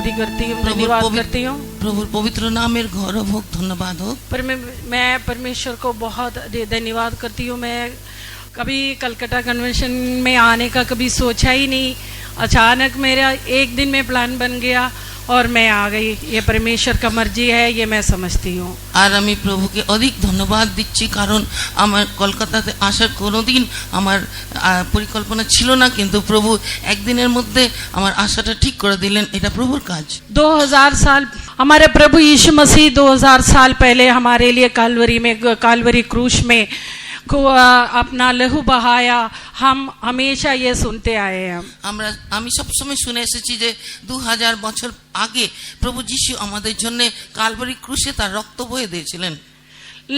स्तुति करती हूँ, धन्यवाद करती हूँ। प्रभु पवित्र नामेर गौरव हो, धन्यवाद हो। मैं परमेश्वर को बहुत धन्यवाद करती हूँ। मैं कभी कलकत्ता कन्वेंशन में आने का कभी सोचा ही नहीं, अचानक मेरा एक दिन में प्लान बन गया और मैं आ गई। ये परमेश्वर का मर्जी है, ये मैं समझती हूँ। আর আমি প্রভুকে অধিক ধন্যবাদ দিচ্ছি, কারণ আমার কলকাতাতে আসার কোনোদিন আমার পরিকল্পনা ছিল না, কিন্তু প্রভু একদিনের মধ্যে আমার আশাটা ঠিক করে দিলেন। এটা প্রভুর কাজ। 2000 साल हमारे प्रभु यीशु मसीह 2000 साल पहले हमारे लिए कालवरी क्रूस में को अपना लहू बहाया। हम हमेशा ये सुनते आए हैं। আমি সবসময় শুনে এসেছি যে 2000 বছর আগে প্রভু যিশু আমাদের জন্য কালভারি ক্রুশে তার রক্ত বয়ে দিয়েছিলেন।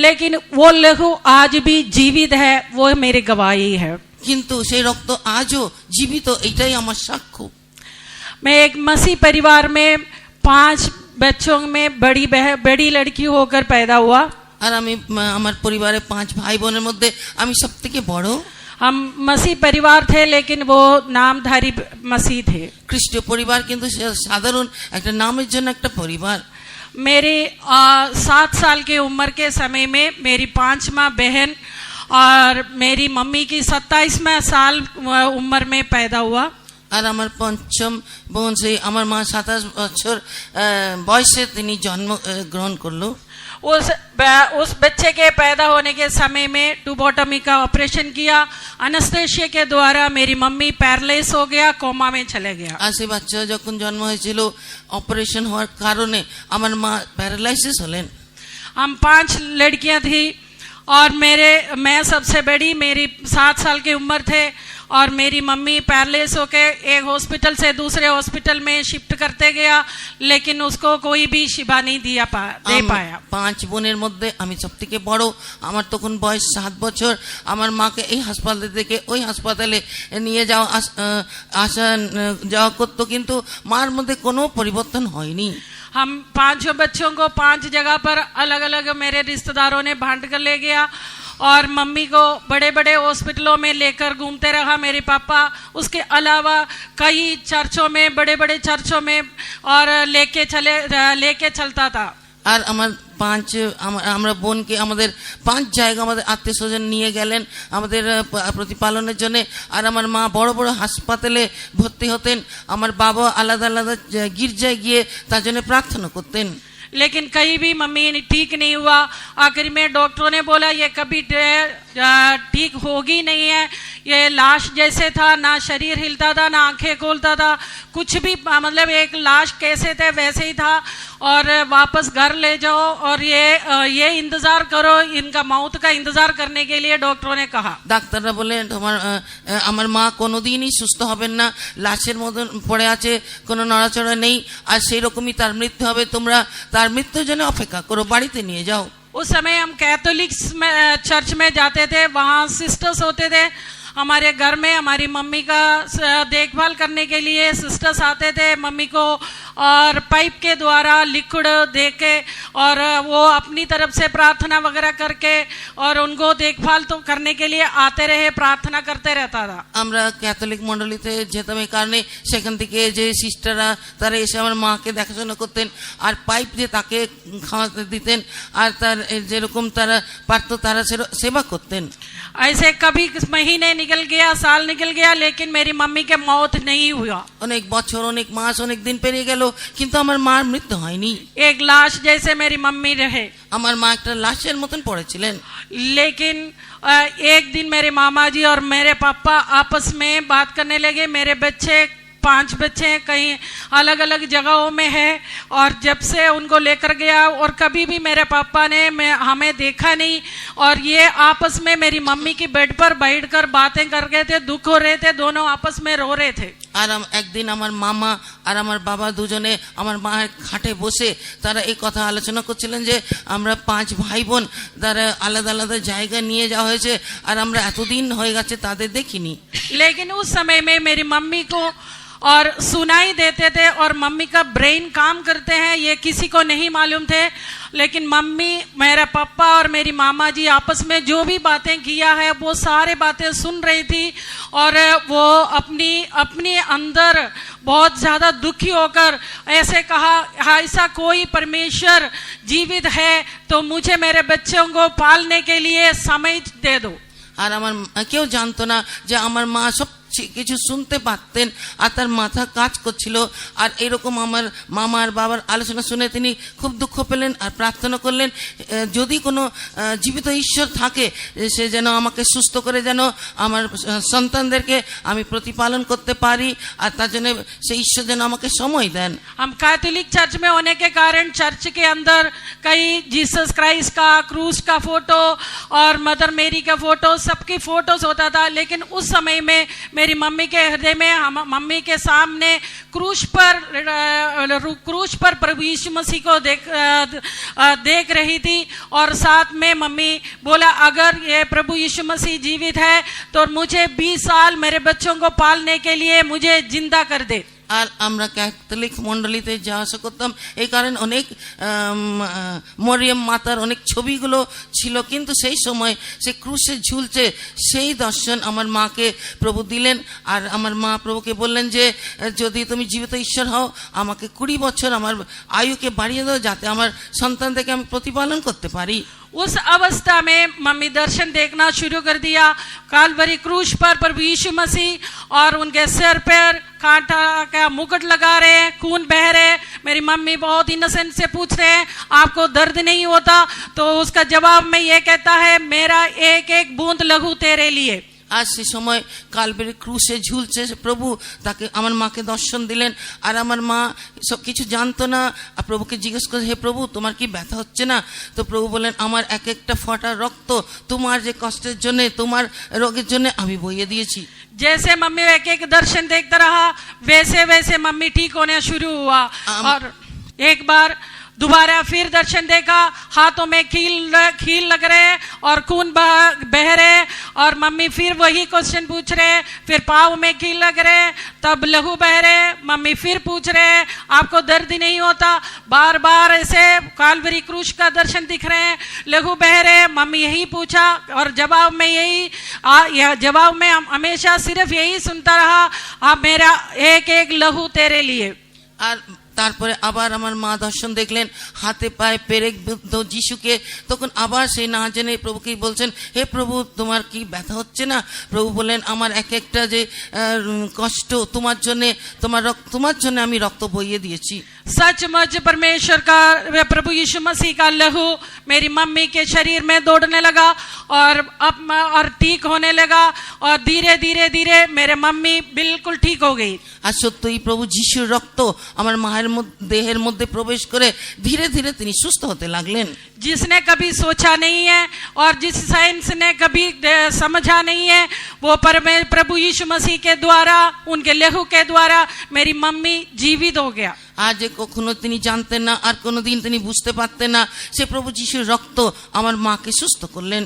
लेकिन वो लहू आज भी जीवित है, वो मेरी गवाही है। কিন্তু সেই রক্ত আজও জীবিত, এটাই আমার সাক্ষ্য। मैं एक मसीह परिवार में 5 बच्चों में बड़ी लड़की होकर पैदा हुआ। আর আমি আমার পরিবারে 5 ভাই বোনের মধ্যে আমি সবথেকে বড়। हम मसीह परिवार थे, लेकिन वो नामधारी मसीह थे। খ্রিস্টীয় পরিবার কিন্তু সাধারণ একটা নামের জন্য একটা পরিবার। मेरी 7 साल की उम्र के समय में मेरी 5वां बहन और मेरी मम्मी की 27वां साल उम्र में पैदा हुआ। আর আমার পঞ্চম বোন, সেই আমার মা 27 বছর বয়সে তিনি জন্ম গ্রহণ করলো। उस बच्चे के पैदा होने के समय में टूबोटमी का ऑपरेशन किया। एनेस्थेसिया के द्वारा मेरी मम्मी पैरालाइज हो गया, कोमा में चले गया। আর সেই বাচ্চা যখন জন্ম হয়েছিল অপারেশন হওয়ার কারণে আমার মা প্যারালাইসিস হলেন। हम 5 लड़कियां थी और मैं सबसे बड़ी, मेरी 7 साल की उम्र थे और मेरी मम्मी पैरालाइज होके एक हॉस्पिटल से दूसरे हॉस्पिटल में शिफ्ट करते गया, लेकिन उसको कोई भी शिफा नहीं दे पाया। 5 বোনের মধ্যে আমি সবথেকে বড়। আমার তখন বয়স 7 বছর। আমার মাকে এই হাসপাতাল থেকে ওই হাসপাতালে নিয়ে যাওয়া করতো, কিন্তু মার মধ্যে কোনো পরিবর্তন হয়নি। हम 5 बच्चों को 5 जगह पर अलग अलग मेरे रिश्तेदारों ने बांट कर ले गया और मम्मी को बड़े बड़े हॉस्पिटलों में लेकर घूमते रहा मेरे पापा। उसके अलावा कई चर्चों में, बड़े बड़े चर्चों में और लेके चलता था। আর আমরা বোনকে আমাদের 5 জায়গা আমাদের আত্মীয় স্বজন নিয়ে গেলেন আমাদের প্রতিপালনের জন্য। আর আমার মা বড় বড় হাসপাতালে ভর্তি হতেন, আমার বাবা আলাদা আলাদা গির্জায় গিয়ে তার জন্য প্রার্থনা করতেন। लेकिन कहीं भी मम्मी ठीक नहीं हुआ। आखिर में डॉक्टरों ने बोला ये कभी ठीक होगी नहीं है, ये लाश जैसे था, ना शरीर हिलता था, ना आंखें खोलता था, कुछ भी, मतलब एक लाश कैसे थे वैसे ही था। और वापस घर ले जाओ और ये इंतजार करो, इनका मौत का इंतजार करने के लिए डॉक्टरों ने कहा। ডাক্তাররা বললেন আমার মা কোনোদিনই সুস্থ হবেন না, লাশের মতন পড়ে আছে, কোনো নড়াচড়া নেই, আর সেই রকমই তার মৃত্যু হবে। তোমরা তার মৃত্যুর জন্য অপেক্ষা করো, বাড়িতে নিয়ে যাও। उस समय हम कैथोलिक चर्च में जाते थे, वहाँ सिस्टर्स होते थे हमारे घर में। हमारी मम्मी का देखभाल करने के लिए सिस्टर्स आते थे मम्मी को, और पाइप के द्वारा लिक्विड दे के और वो अपनी तरफ से प्रार्थना वगैरह करके और उनको देखभाल तो करने के लिए आते रहे, प्रार्थना करते रहता था। আমরা ক্যাথলিক মণ্ডলীতে যেতাম, এই কারণে সেখান থেকে যে সিস্টাররা তারা এসে আমার মাকে দেখাশোনা করতেন আর পাইপ দিয়ে তাকে খাওয়াতে দিতেন, আর তার যেরকম তারা পারতো তারা সেবা করতেন। ऐसे कभी महीने निकल गया, साल निकल गया, लेकिन मेरी मम्मी के मौत नहीं हुआ। অনেক বছর, অনেক মাস, অনেক দিন পেরিয়ে গেল, কিন্তু আমার মার মৃত্যু হয়নি। एक लाश जैसे मेरी मम्मी रहे। আমার মা একটা লাশের মতন পড়েছিলেন। लेकिन एक दिन मेरे मामा जी और मेरे पापा आपस में बात करने लगे। मेरे बच्चे 5 बच्चे कहीं अलग अलग जगहों में है और जब से उनको लेकर गया और कभी भी मेरे पापा ने हमें देखा नहीं, और ये आपस में मेरी मम्मी की बेड पर बैठकर बातें कर रहे थे, दुख हो रहे थे, दोनों आपस में रो रहे थे। আর একদিন আমার মামা আর আমার বাবা দুজনে আমার মায়ের খাটে বসে তারা এই কথা আলোচনা করছিলেন যে আমরা 5 ভাই বোন তারা আলাদা আলাদা জায়গা নিয়ে যাওয়া হয়েছে, আর আমরা এতদিন হয়ে গেছে তাদের দেখিনি। लेकिन उस समय में मेरी मम्मी को और सुनाई देते थे और मम्मी का ब्रेन काम करते हैं ये किसी को नहीं मालूम थे। लेकिन मम्मी, मेरा पापा और मेरी मामा जी आपस में जो भी बातें किया है वो सारे बातें सुन रही थी और वो अपनी अंदर बहुत ज़्यादा दुखी होकर ऐसे कहा, ऐसा कोई परमेश्वर जीवित है तो मुझे मेरे बच्चों को पालने के लिए समय दे दो। আর আমার কেউ জানতো না যে আমার মা সব কিছু শুনতে পারতেন আর তার মাথা কাজ করছিল। আর এরকম আমার মামা আর বাবার আলোচনা শুনে তিনি খুব দুঃখ পেলেন আর প্রার্থনা করলেন যদি কোনো জীবিত ঈশ্বর থাকে সে যেন আমাকে সুস্থ করে যেন আমার সন্তানদেরকে আমি প্রতিপালন করতে পারি আর তার জন্য সেই ঈশ্বর যেন আমাকে সময় দেন। हम कैथोलिक चर्च में होने के कारण चर्च के अंदर कई जीसस क्राइस्ट का, क्रूस का फोटो और मदर मेरी का फोटो, सबकी फोटोज होता था। लेकिन उस समय में मेरी मम्मी के हृदय में मम्मी के सामने क्रूस पर प्रभु यीशु मसीह को देख रही थी और साथ में मम्मी बोला, अगर ये प्रभु यीशु मसीह जीवित है तो मुझे 20 साल मेरे बच्चों को पालने के लिए मुझे जिंदा कर दे। আর আমরা ক্যাথলিক মণ্ডলীতে যাওয়া আসা করতাম এই কারণে অনেক মরিয়ম মাতার অনেক ছবিগুলো ছিল, কিন্তু সেই সময় সে ক্রুশে ঝুলছে সেই দর্শন আমার মাকে প্রভু দিলেন। আর আমার মা প্রভুকে বললেন যে যদি তুমি জীবিত ঈশ্বর হও আমাকে 20 বছর আমার আয়ুকে বাড়িয়ে দাও যাতে আমার সন্তানদেরকে আমি প্রতিপালন করতে পারি। उस अवस्था में मम्मी दर्शन देखना शुरू कर दिया। कालवरी क्रूस पर प्रभु यीशु मसीह और उनके सिर पर कांटा का मुकुट लगा रहे हैं, खून बह रहे। मेरी मम्मी बहुत इनोसेंट से पूछ रहे हैं, आपको दर्द नहीं होता? तो उसका जवाब में ये कहता है, मेरा एक एक बूंद लहू तेरे लिए। আর সে সময় কালভারি ক্রুশে ঝুলছে প্রভু তাকে আমার মাকে দর্শন দিলেন। আর আমার মা সব কিছু জানতো না, আর প্রভুকে জিজ্ঞেস করে, হে প্রভু তোমার কি ব্যথা হচ্ছে না? তো প্রভু বলেন, আমার এক একটা ফোঁটা রক্ত তোমার যে কষ্টের জন্য, তোমার রোগের জন্য আমি বইয়ে দিয়েছি। जैसे मम्मी एक एक दर्शन देखता रहा वैसे वैसे मम्मी ठीक होने शुरू हुआ। और एक बार दोबारा फिर दर्शन देखा, हाथों में खील लग रहे और खून बह रहे और मम्मी फिर वही क्वेश्चन पूछ रहे। फिर पाँव में खील लग रहे, तब लहू बह रहे। मम्मी फिर पूछ रहे, आपको दर्द नहीं होता? बार बार ऐसे कालवरी क्रूस का दर्शन दिख रहे हैं, लहू बह रहे। मम्मी यही पूछा और जवाब में हमेशा सिर्फ यही सुनता रहा, मेरा एक एक लहू तेरे लिए। আর তারপরে আবার আমার মা দর্শন দেখলেন হাতে পায়ে পেরেক বিদ্ধ যিশুকে। তখন আবার সেই না জেনে প্রভুকে বলছেন, হে প্রভু তোমার কি ব্যথা হচ্ছে না? প্রভু বলেন, আমার এক একটা যে কষ্ট তোমার জন্য, তোমার জন্য আমি রক্ত বইয়ে দিয়েছি। सचमुच परमेश्वर का प्रभु यीशु मसीह का लहू मेरी मम्मी के शरीर में दौड़ने लगा और ठीक होने लगा और धीरे धीरे धीरे मेरे मम्मी बिल्कुल ठीक हो गई। আর সত্যই প্রভু যিশুর রক্ত আমার মায়ের দেহের মধ্যে প্রবেশ করে ধীরে ধীরে তিনি সুস্থ হতে লাগলেন। जिसने कभी सोचा नहीं है और जिस साइंस ने कभी समझा नहीं है, वो प्रभु यीशु मसीह के द्वारा, उनके लहू के द्वारा मेरी मम्मी जीवित हो गया। আর যে কখনো তিনি জানতেন না আর কোনোদিন তিনি বুঝতে পারতেন না, সে প্রভু যিশুর রক্ত আমার মাকে সুস্থ করলেন।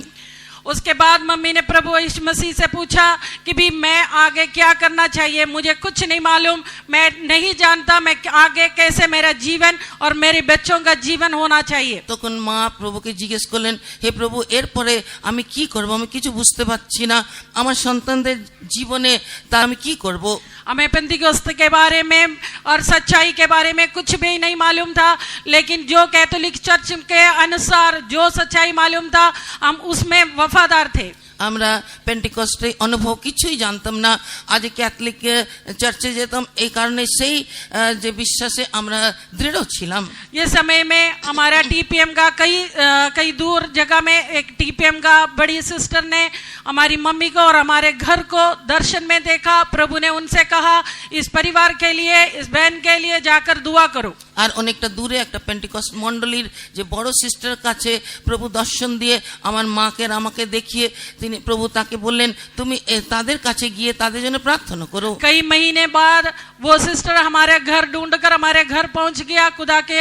उसके बाद मम्मी ने प्रभु यीशु मसीह से पूछा कि भी मैं आगे क्या करना चाहिए, मुझे कुछ नहीं मालूम, मैं नहीं जानता मैं आगे कैसे मेरा जीवन और मेरे बच्चों का जीवन होना चाहिए। তখন মা প্রভুকে জিজ্ঞেস করলেন, হে প্রভু এরপরে আমি কি করব? আমি কিছু বুঝতে পারছি না, আমার সন্তানদের জীবনে তা আমি কি করব? हमें पेंतिकोस्त के बारे में और सच्चाई के बारे में कुछ भी नहीं मालूम था, लेकिन जो कैथोलिक चर्च के अनुसार जो सच्चाई मालूम था हम उसमें वफादार थे। আমরা পেন্টিকস্টে অনুভব কিছুই জানতাম না। আজ ক্যাথলিক চার্চে যেতাম এই কারণে সেই যে বিশ্বাসে আমরা দৃঢ় ছিলাম। ये समय में हमारा टीपीएम का कई दूर जगह में एक टीपीएम का बड़ी सिस्टर ने हमारी मम्मी को और हमारे घर को दर्शन में देखा। प्रभु ने उनसे कहा, इस परिवार के लिए, इस बहन के लिए जाकर दुआ करो। আর অনেকটা দূরে একটা পেন্টিকস্ট মণ্ডলীর যে বড় সিস্টার কাছে প্রভু দর্শন দিয়ে আমার মাকে আর আমাকে দেখিয়ে তিনি প্রভু তাকে বললেন তুমি তাদের কাছে গিয়ে তাদের জন্য প্রার্থনা করো। कई महीने बाद वो सिस्टर हमारे घर ढूंढकर हमारे घर पहुंच गया। खुदा के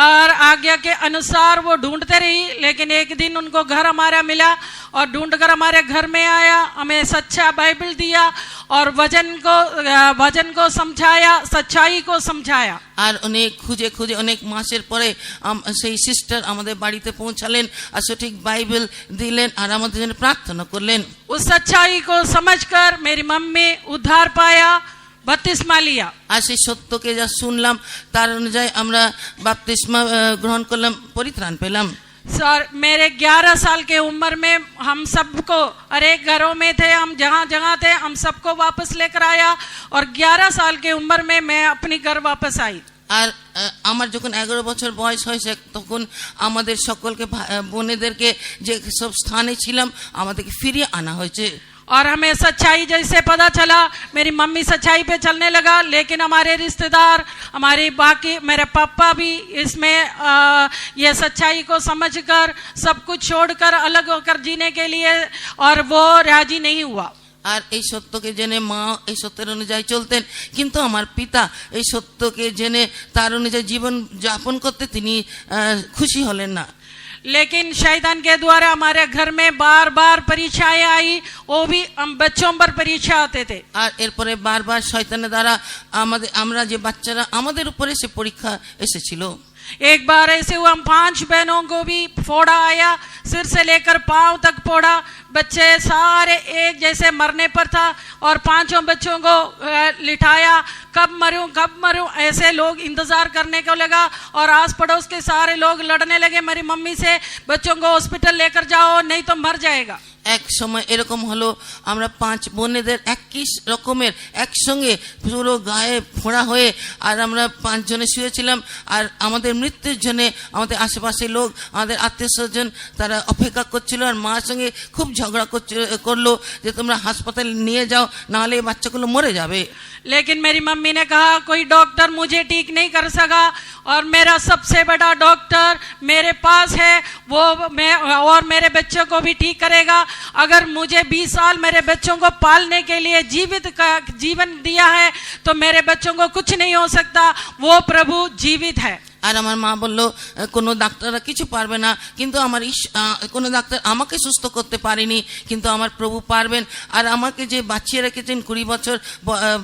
और आज्ञा के अनुसार वो ढूंढते रही, लेकिन एक दिन उनको घर हमारा मिला और ढूंढकर हमारे घर में आया, हमें सच्चा बाइबल दिया और वचन को समझाया, सच्चाई को समझाया। আর অনেক খুঁজে খুঁজে অনেক মাসের পরে সেই সিস্টার আমাদের বাড়িতে পৌঁছালেন আর সঠিক বাইবেল দিলেন আর আমাদের জন্য প্রার্থনা করলেন। उस सच्चाई को समझकर मेरी मम्मी उद्धार पाया, बपतिस्मा लिया। আর সেই সত্যকে যা শুনলাম তার অনুযায়ী আমরা বাপ্তিস্মা গ্রহণ করলাম, পরিত্রাণ পেলাম। सर मेरे 11 साल के उम्र में हम सबको हर एक घरों में थे, हम जहाँ जहाँ थे हम सबको वापस लेकर आया और 11 साल के उम्र में मैं अपनी घर वापस आई। আর আমার যখন 11 বছর বয়স হয়েছে তখন আমাদের সকলকে বোনেদেরকে যে সব স্থানে ছিলাম আমাদেরকে ফিরিয়ে আনা হয়েছে। और हमें सच्चाई जैसे पता चला, मेरी मम्मी सच्चाई पे चलने लगा, लेकिन हमारे रिश्तेदार, हमारे बाकी मेरे पापा भी इसमें ये सच्चाई को समझकर सब कुछ छोड़कर अलग होकर जीने के लिए, और वो राजी नहीं हुआ। আর এই সত্যকে জেনে মা এই সত্যের অনুযায়ী চলতেন, কিন্তু আমার পিতা এই সত্যকে জেনে তার অনুযায়ী জীবন যাপন করতে তিনি খুশি হলেন না। लेकिन शैतान के द्वारा हमारे घर में बार बार परीक्षाएं आई, वो भी हम बच्चों पर परीक्षा आते थे। আর এরপরে বারবার শয়তানের দ্বারা আমরা যে বাচ্চারা আমাদের উপরে সে পরীক্ষা এসেছিল। एक बार ऐसे हुआ, हम 5 बहनों को भी फोड़ा आया, सिर से लेकर पांव तक फोड़ा, बच्चे सारे एक जैसे मरने पर था और 5 बच्चों को लिटाया, कब मरूं ऐसे लोग इंतजार करने को लगा और आस पड़ोस के सारे लोग लड़ने लगे मेरी मम्मी से, बच्चों को हॉस्पिटल लेकर जाओ नहीं तो मर जाएगा। এক সময় এরকম হলো, আমরা 5 বোনেদের একই রকমের একসঙ্গে পুরো গায়ে ফোড়া হয়ে আর আমরা 5 জনে শুয়েছিলাম, আর আমাদের মৃত্যুর জন্য আমাদের আশেপাশে লোক, আমাদের আত্মীয় স্বজন তারা অপেক্ষা করছিল, আর মার সঙ্গে খুব ঝগড়া করলো যে তোমরা হাসপাতালে নিয়ে যাও, নাহলে এই বাচ্চাগুলো মরে যাবে। लेकिन मेरी मम्मी ने कहा कोई डॉक्टर मुझे ठीक नहीं कर सका और मेरा सबसे बड़ा डॉक्टर मेरे पास है, वो मैं और मेरे बच्चों को भी ठीक करेगा। अगर मुझे 20 साल मेरे बच्चों को पालने के लिए जीवन दिया है तो मेरे बच्चों को कुछ नहीं हो सकता, वो प्रभु जीवित है। আর আমার মা বললো কোনো ডাক্তাররা কিছু পারবে না, কিন্তু কোনো ডাক্তার আমাকে সুস্থ করতে পারেনি, কিন্তু আমার প্রভু পারবেন। আর আমাকে যে বাঁচিয়ে রেখেছেন 20 বছর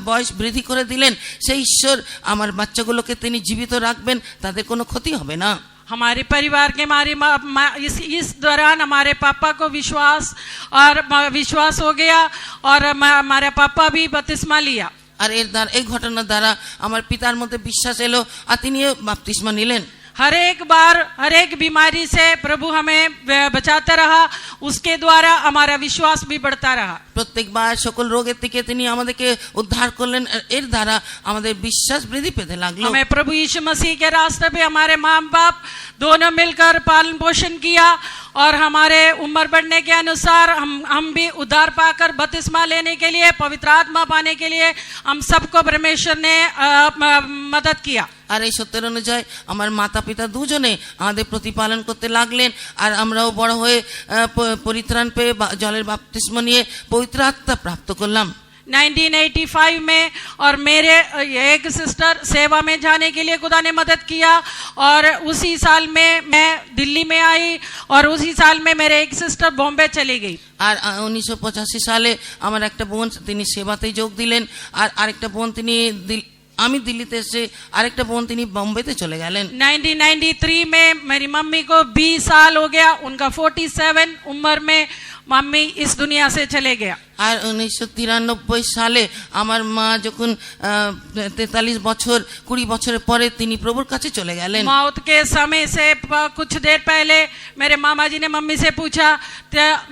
বয়স বৃদ্ধি করে দিলেন, সেই ঈশ্বর আমার বাচ্চাগুলোকে তিনি জীবিত রাখবেন, তাদের কোনো ক্ষতি হবে না। हमारे परिवार के इस दौरान हमारे पापा को विश्वास हो गया और हमारे पापा भी बपतिस्मा लिया। আর এই ঘটনার দ্বারা আমার পিতার মধ্যে বিশ্বাস এলো আর তিনিও বাপ্তিস্মা নিলেন। हर एक बार हर एक बीमारी से प्रभु हमें बचाता रहा, उसके द्वारा हमारा विश्वास भी बढ़ता रहा। প্রত্যেকবার সকল রোগের থেকে তিনি আমাদেরকে উদ্ধার করলেন, এর দ্বারা আমাদের বিশ্বাস বৃদ্ধি পেতে লাগলো। हमें प्रभु यीशु मसीह के रास्ते पे हमारे माँ बाप दोनों मिलकर पालन पोषण किया और हमारे उम्र बढ़ने के अनुसार हम भी उद्धार पाकर बपतिस्मा लेने के लिए, पवित्र आत्मा पाने के लिए हम सबको परमेश्वर ने मदद किया। আর এই সত্যের অনুযায়ী আমার মাতা পিতা দুজনে আমাদের প্রতিপালন করতে লাগলেন, আর আমরাও বড় হয়ে পরিত্রাণ পেয়ে জলের বাপ্তিস্মা নিয়ে পবিত্র আত্মা প্রাপ্ত করলাম। 1985 में और मेरे एक सिस्टर सेवा में जाने के लिए खुदा ने मदद किया, और उसी साल में मैं दिल्ली में आई और उसी साल में मेरे एक सिस्टर बॉम्बे चली गई। আর 1985 সালে আমার একটা বোন তিনি সেবাতে যোগ দিলেন, আর আরেকটা বোন তিনি আমি দিল্লিতে এসে আরেকটা বোন তিনি বোম্বেতে চলে গেলেন। 1993 में मेरी मम्मी को 20 साल हो गया, उनका 47 उम्र में मम्मी इस दुनिया से चले गया। আর 1993 সালে আমার মা যখন 43 বছর 20 বছরের পরে তিনি প্রভুর কাছে চলে গেলেন। मौत के समय से कुछ देर पहले मेरे मामा जी ने मम्मी से पूछा,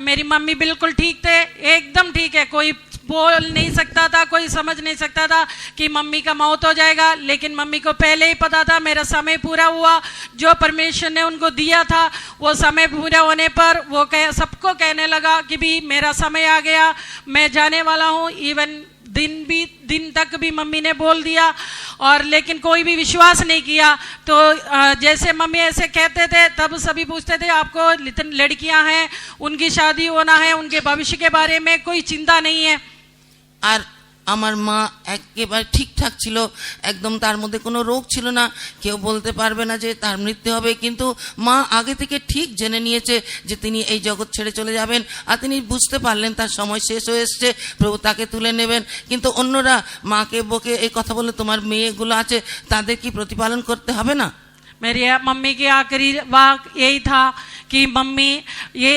मेरी मम्मी बिल्कुल ठीक थे, एकदम ठीक है, कोई बोल नहीं सकता था, कोई समझ नहीं सकता था कि मम्मी का मौत हो जाएगा, लेकिन मम्मी को पहले ही पता था मेरा समय पूरा हुआ, जो परमेश्वर ने उनको दिया था वो समय पूरा होने पर वो सबको कहने लगा कि भी मेरा समय आ गया, मैं जाने वाला हूँ। इवन दिन तक भी मम्मी ने बोल दिया, और लेकिन कोई भी विश्वास नहीं किया। तो जैसे मम्मी ऐसे कहते थे तब सभी पूछते थे आपको लड़कियां हैं, उनकी शादी होना है, उनके भविष्य के बारे में कोई चिंता नहीं है। আর আমার মা একেবারে ঠিকঠাক ছিল, একদম তার মধ্যে কোনো রোগ ছিল না, কেউ বলতে পারবে না যে তার মৃত্যু হবে। কিন্তু মা আগে থেকে ঠিক জেনে নিয়েছে যে তিনি এই জগৎ ছেড়ে চলে যাবেন, আর তিনি বুঝতে পারলেন তার সময় শেষ হয়ে এসছে, প্রভু তাকে তুলে নেবেন। কিন্তু অন্যরা মাকে বকে এই কথা বলে, তোমার মেয়েগুলো আছে তাদের কি প্রতিপালন করতে হবে না? मेरी मम्मी की आखिरी वाक यही था कि मम्मी ये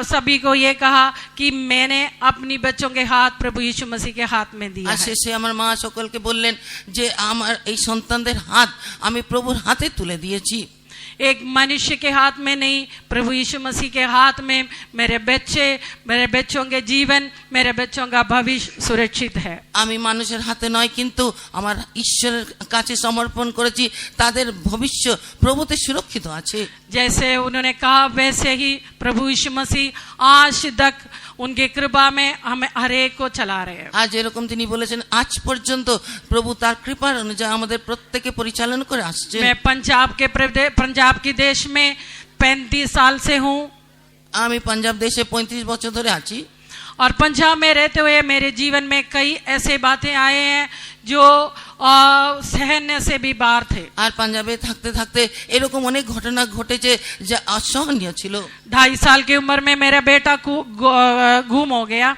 सभी को ये कहा कि मैंने अपनी बच्चों के हाथ प्रभु यीशु मसीह के हाथ में दिया আর শেষে আমার মা সকলকে বললেন যে আমার এই সন্তানদের হাত আমি প্রভুর হাতে তুলে দিয়েছি। एक मनुष्य के हाथ में नहीं, प्रभु यीशु मसीह के हाथ में मेरे बच्चों के जीवन, मेरे बच्चों का भविष्य सुरक्षित है। আমি মানুষের হাতে নয়, কিন্তু আমার ঈশ্বরের কাছে সমর্পণ করেছি, তাদের ভবিষ্য প্রভুতে সুরক্ষিত আছে। जैसे उन्होंने कहा वैसे ही प्रभु यीशु मसीह आज तक उनकी कृपा में हमें हर एक को चला रहे हैं। আজ এরকম তিনি বলেছেন, আজ পর্যন্ত প্রভু তার কৃপার অনুযায়ী আমাদের প্রত্যেককে পরিচালনা করে আসছে। मैं पंजाब के देश में 35 साल से हूँ, আমি পাঞ্জাব দেশে 35 বছর ধরে আছি। और पंजाब में रहते हुए मेरे जीवन में कई ऐसे बातें आए हैं जो सहने से भी बाहर थे। আর পাঞ্জাবে থাকতে থাকতে এরকম অনেক ঘটনা ঘটেছে যা অসহনীয় ছিল। 2.5 साल की उम्र में मेरा बेटा गुम हो गया।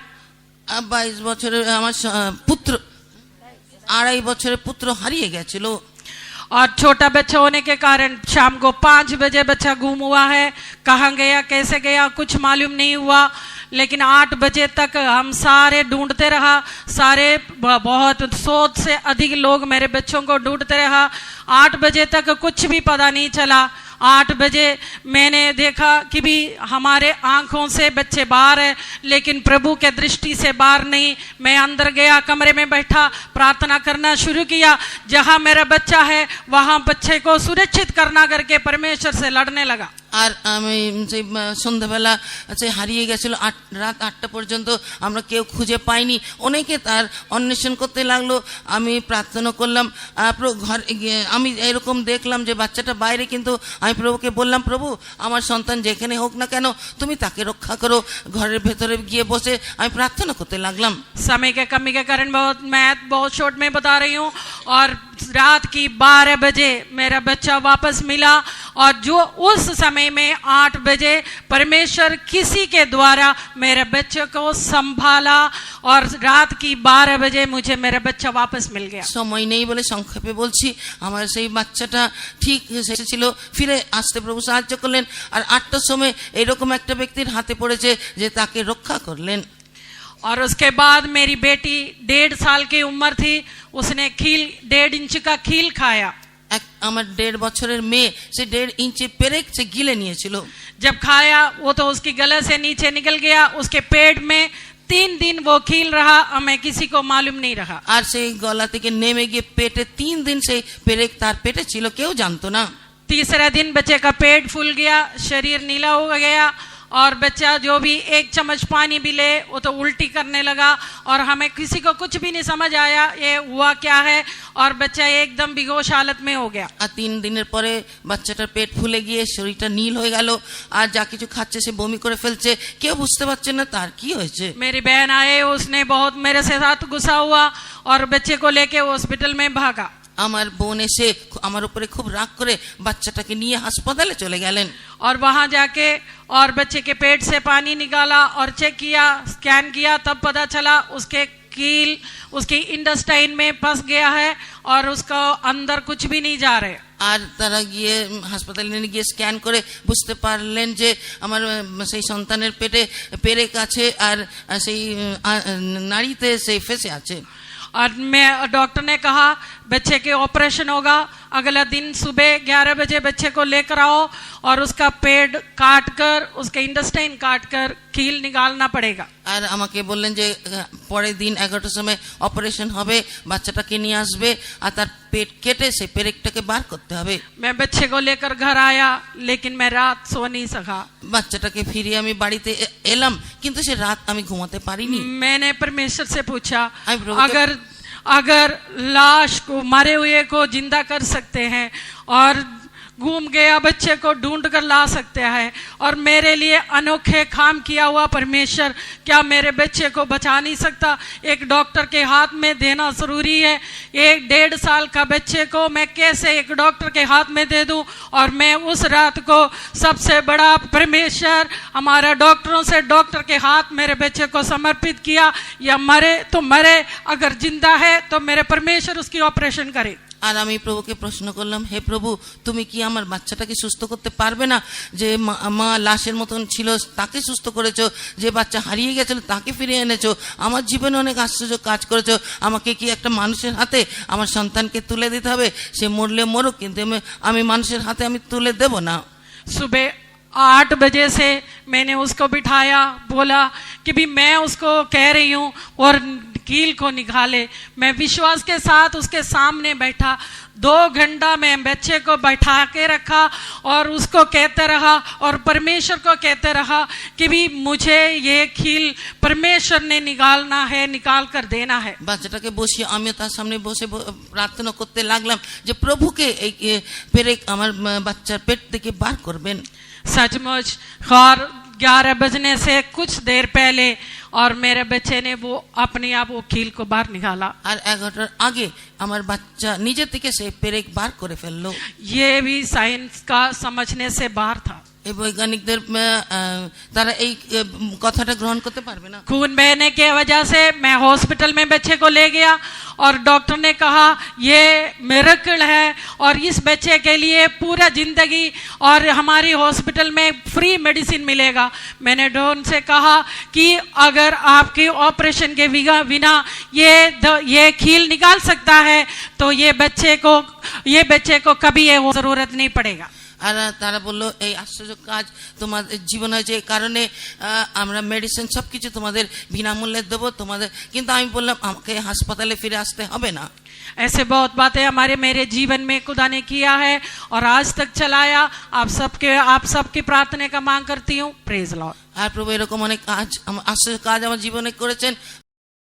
22 বছরের আমার পুত্র, 2.5 বছরের পুত্র হারিয়ে গেছিল। और छोटा बच्चा होने के कारण शाम को 5 बजे बच्चा गुम हुआ है। कहाँ गया, कैसे गया, कुछ मालूम नहीं हुआ। लेकिन 8 बजे तक हम सारे ढूंढते रहा, सारे बहुत 100 से अधिक लोग मेरे बच्चों को ढूंढते रहा। 8 बजे तक कुछ भी पता नहीं चला। 8 बजे मैंने देखा कि भी हमारे आंखों से बच्चे बाहर है, लेकिन प्रभु के दृष्टि से बाहर नहीं। मैं अंदर गया, कमरे में बैठा, प्रार्थना करना शुरू किया। जहां मेरा बच्चा है वहां बच्चे को सुरक्षित करना करके परमेश्वर से लड़ने लगा। আর আমি সেই সন্ধ্যাবেলা সে হারিয়ে গেছিল, রাত 8টা পর্যন্ত আমরা কেউ খুঁজে পাইনি। অনেকে তার অন্বেষণ করতে লাগলো। আমি প্রার্থনা করলাম, ঘর আমি এরকম দেখলাম যে বাচ্চাটা বাইরে, কিন্তু আমি প্রভুকে বললাম, প্রভু আমার সন্তান যেখানে হোক না কেন তুমি তাকে রক্ষা করো। ঘরের ভেতরে গিয়ে বসে আমি প্রার্থনা করতে লাগলাম। समय के कमी के कारण मैं बहुत शॉर्ट में बता रही हूँ। और रात की 12 बजे मेरा बच्चा वापस मिला, और जो उस समय में 8 बजे परमेश्वर किसी के द्वारा मेरे बच्चे को संभाला, और रात की 12 बजे मुझे मेरा बच्चा वापस मिल गया। সময় নেই বলে সংক্ষেপে বলছি, আমার সেই বাচ্চাটা ঠিক এসেছিল, ফিরে আসতে প্রভু সাহায্য করলেন। আর 8টার সময় এরকম একটা ব্যক্তির হাতে পড়েছে যে তাকে রক্ষা করলেন। और उसके बाद मेरी बेटी 1.5 साल की उम्र थी, उसने 1.5 इंच का खील खाया। আমার 1.5 বছরের মেয়ে সে 1.5 ইঞ্চি পেরেক সে গিলে নিয়েছিল। जब खाया वो तो उसकी गले से नीचे निकल गया, उसके पेट में 3 दिन वो खील रहा, हमें किसी को मालूम नहीं रहा। আর সেই গলা থেকে নেমে গিয়ে পেটে 3 দিন সেই পেরেক তার পেটে ছিল, কেউ জানতো না। तीसरा दिन बच्चे का पेट फूल गया, शरीर नीला हो गया, और बच्चा जो भी 1 चम्मच पानी भी ले वो तो उल्टी करने लगा, और हमें किसी को कुछ भी नहीं समझ आया ये हुआ क्या है, और बच्चा एकदम बेहोश हालत में हो गया। আর 3 দিনের পরে বাচ্চাটার পেট ফুলে গিয়ে শরীরটা নীল হয়ে গেল, আর যা কিছু খাচ্ছে সে বমি করে ফেলছে, কেউ বুঝতে পারছে না তার কি হয়েছে। मेरी बहन आए, उसने बहुत मेरे से साथ गुस्सा हुआ और बच्चे को लेके हॉस्पिटल में भागा। আমার বোন এসে আমার উপরে খুব রাগ করে বাচ্চাটাকে নিয়ে হাসপাতালে চলে গেলেন। और वहां जाके और बच्चे के पेट से पानी निकाला और चेक किया, स्कैन किया, तब पता चला उसके कील उसकी इंटेस्टाइन में फंस गया है, और उसका अंदर कुछ भी नहीं जा रहे। আর তারা গিয়ে হাসপাতালে নিয়ে গিয়ে স্ক্যান করে बुझते পারলেন যে আমার সেই সন্তানের পেটে পেরেক আছে, আর সেই নাড়িতে সেই ফেসে আছে। और मैं डॉक्टर ने कहा बच्चे के ऑपरेशन होगा, अगला दिन सुबह 11 बजे बच्चे को लेकर आओ और उसका पेट काट कर, उसके इंटेस्टाइन काट कर कील निकालना पड़ेगा। আর আমাকে বললেন যে পরের দিন 11টার সময় অপারেশন হবে, বাচ্চাটাকে নিয়ে আসবে আর তার পেট কেটে সেই পেরেকটাকে বার করতে হবে। मैं बच्चे को लेकर घर आया, लेकिन मैं रात सो नहीं सका। বাচ্চাটাকে ফিরিয়ে আমি বাড়িতে এলাম, কিন্তু সে রাত আমি ঘুমাতে পারিনি। मैंने परमेश्वर से पूछा, आई प्रभु के- अगर लाश को, मरे हुए को जिंदा कर सकते हैं और घूम गया बच्चे को ढूंढ कर ला सकते हैं, और मेरे लिए अनोखे काम किया हुआ परमेश्वर क्या मेरे बच्चे को बचा नहीं सकता? एक डॉक्टर के हाथ में देना जरूरी है। 1.5 साल का बच्चे को मैं कैसे एक डॉक्टर के हाथ में दे दूं? और मैं उस रात को सबसे बड़ा परमेश्वर हमारा डॉक्टरों से डॉक्टर के हाथ मेरे बच्चे को समर्पित किया। या मरे तो मरे, अगर जिंदा है तो मेरे परमेश्वर उसकी ऑपरेशन करे। আর আমি প্রভুকে প্রশ্ন করলাম, হে প্রভু, তুমি কি আমার বাচ্চাটাকে সুস্থ করতে পারবে না? যে মা লাশের মতন ছিল তাকে সুস্থ করেছো, যে বাচ্চা হারিয়ে গেছিল তাকে ফিরে এনেছো, আমার জীবনে অনেক আশ্চর্য কাজ করেছো, আমাকে কি একটা মানুষের হাতে আমার সন্তানকে তুলে দিতে হবে? সে মরলে মরুক, কিন্তু আমি মানুষের হাতে আমি তুলে দেব না। सुबह 8 बजे से मैंने उसको बिठाया, बोला कि भी मैं उसको कह रही हूँ और कील को निकाले। मैं विश्वास के साथ उसके सामने बैठा। 2 घंटा मैं बच्चे को बैठा के रखा और उसको कहते रहा और परमेश्वर को कहते रहा कि भी मुझे ये कील परमेश्वर ने निकालना है, निकाल कर देना है। বাচ্চাটাকে বসিয়ে আমিও তার সামনে বসে প্রার্থনা করতে লাগলাম যে প্রভুকে এই পেরেক আমার বাচ্চার পেট থেকে বার করবেন। सचमुच और 11 बजने से कुछ देर पहले और मेरे बच्चे ने वो अपने आप वो कील को बाहर निकाला। আর 11টার আগে আমার বাচ্চা নিজে থেকে সেই পেরেক বার করে ফেললো। ये भी साइंस का समझने से बाहर था। এই বৈজ্ঞানিকদের তারা এই কথাটা গ্রহণ করতে পারবে না। खून बहने की वजह से मैं हॉस्पिटल में बच्चे को ले गया और डॉक्टर ने कहा ये मिरेकल है और इस बच्चे के लिए पूरा जिंदगी और हमारी हॉस्पिटल में फ्री मेडिसिन मिलेगा। मैंने डॉन से कहा कि अगर आपकी ऑपरेशन के बिना ये कील निकाल सकता है तो ये बच्चे को कभी ये जरूरत नहीं पड़ेगा। আর তারা বললো এই আশ্চর্য কাজ তোমাদের জীবনে হয়েছে, এই কারণে আমরা মেডিসিন সবকিছু তোমাদের বিনামূল্যে দেবো তোমাদের। কিন্তু আমি বললাম আমাকে হাসপাতালে ফিরে আসতে হবে না। ऐसे बहुत बातें मेरे जीवन में खुदा ने किया है और आज तक चलाया। आप सबकी प्रार्थना का मांग करती हूँ। Praise Lord. আর প্রভু এরকম অনেক কাজ আশ্চর্য কাজ আমার জীবনে করেছেন।